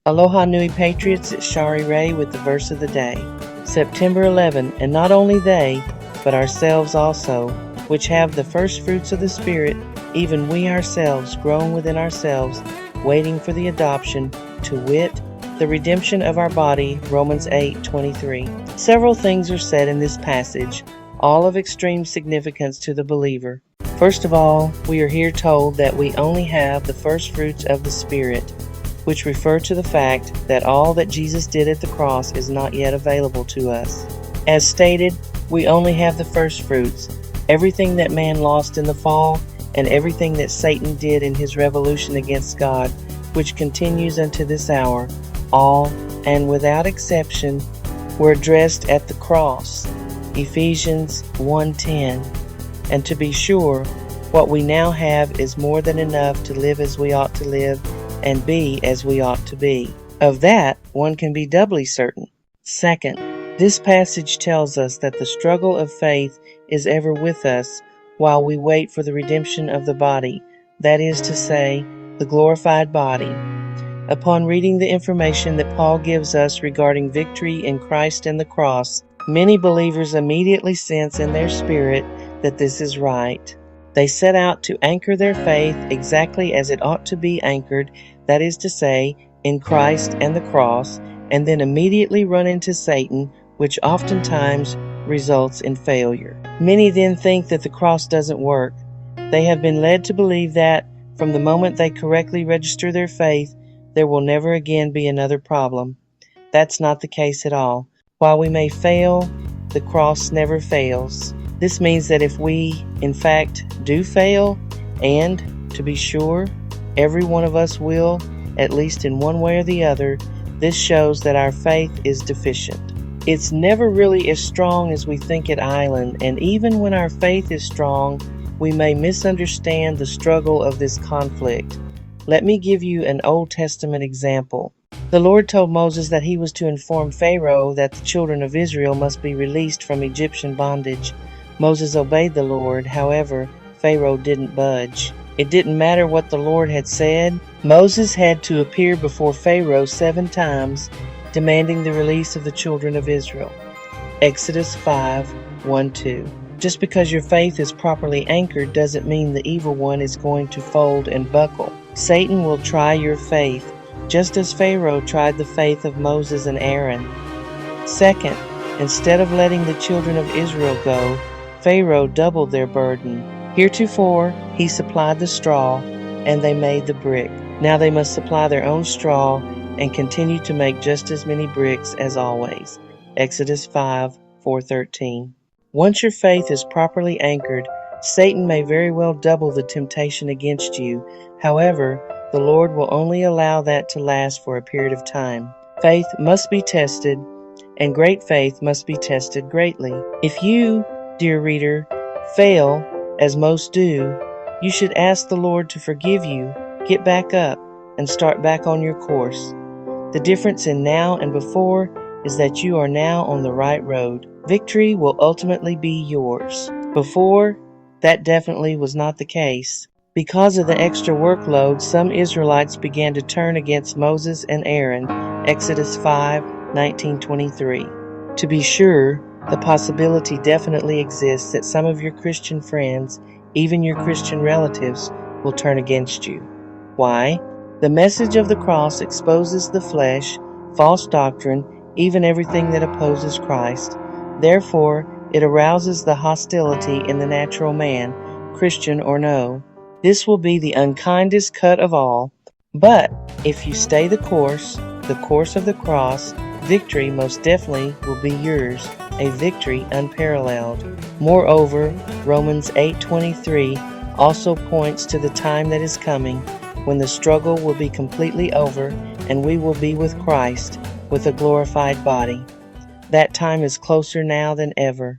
Aloha Nui Patriots, it's Shariraye with the verse of the day. September 11, and not only they, but ourselves also, which have the first fruits of the Spirit, even we ourselves, grown within ourselves, waiting for the adoption, to wit, the redemption of our body, Romans 8:23. Several things are said in this passage, all of extreme significance to the believer. First of all, we are here told that we only have the first fruits of the Spirit, which refer to the fact that all that Jesus did at the cross is not yet available to us. As stated, we only have the first fruits, everything that man lost in the fall, and everything that Satan did in his revolution against God, which continues unto this hour, all, and without exception, were addressed at the cross, Ephesians 1:10. And to be sure, what we now have is more than enough to live as we ought to live and be as we ought to be. Of that, one can be doubly certain. Second, this passage tells us that the struggle of faith is ever with us while we wait for the redemption of the body, that is to say, the glorified body. Upon reading the information that Paul gives us regarding victory in Christ and the cross, many believers immediately sense in their spirit that this is right. They set out to anchor their faith exactly as it ought to be anchored, that is to say, in Christ and the cross, and then immediately run into Satan, which oftentimes results in failure. Many then think that the cross doesn't work. They have been led to believe that, from the moment they correctly register their faith, there will never again be another problem. That's not the case at all. While we may fail, the cross never fails. This means that if we, in fact, do fail, and, to be sure, every one of us will, at least in one way or the other, this shows that our faith is deficient. It's never really as strong as we think it island, and even when our faith is strong, we may misunderstand the struggle of this conflict. Let me give you an Old Testament example. The Lord told Moses that he was to inform Pharaoh that the children of Israel must be released from Egyptian bondage. Moses obeyed the Lord, however, Pharaoh didn't budge. It didn't matter what the Lord had said. Moses had to appear before Pharaoh 7 times, demanding the release of the children of Israel. Exodus 5:1-2. Just because your faith is properly anchored doesn't mean the evil one is going to fold and buckle. Satan will try your faith, just as Pharaoh tried the faith of Moses and Aaron. Second, instead of letting the children of Israel go, Pharaoh doubled their burden. Heretofore, he supplied the straw, and they made the brick. Now they must supply their own straw and continue to make just as many bricks as always. Exodus 5:4-13. Once your faith is properly anchored, Satan may very well double the temptation against you. However, the Lord will only allow that to last for a period of time. Faith must be tested, and great faith must be tested greatly. If you, dear reader, fail, as most do, you should ask the Lord to forgive you, get back up, and start back on your course. The difference in now and before is that you are now on the right road. Victory will ultimately be yours. Before, that definitely was not the case. Because of the extra workload, some Israelites began to turn against Moses and Aaron, Exodus 5:19-23. To be sure, the possibility definitely exists that some of your Christian friends, even your Christian relatives, will turn against you. Why? The message of the cross exposes the flesh, false doctrine, even everything that opposes Christ. Therefore, it arouses the hostility in the natural man, Christian or no. This will be the unkindest cut of all, but if you stay the course of the cross, victory most definitely will be yours, a victory unparalleled. Moreover, Romans 8:23 also points to the time that is coming when the struggle will be completely over and we will be with Christ with a glorified body. That time is closer now than ever.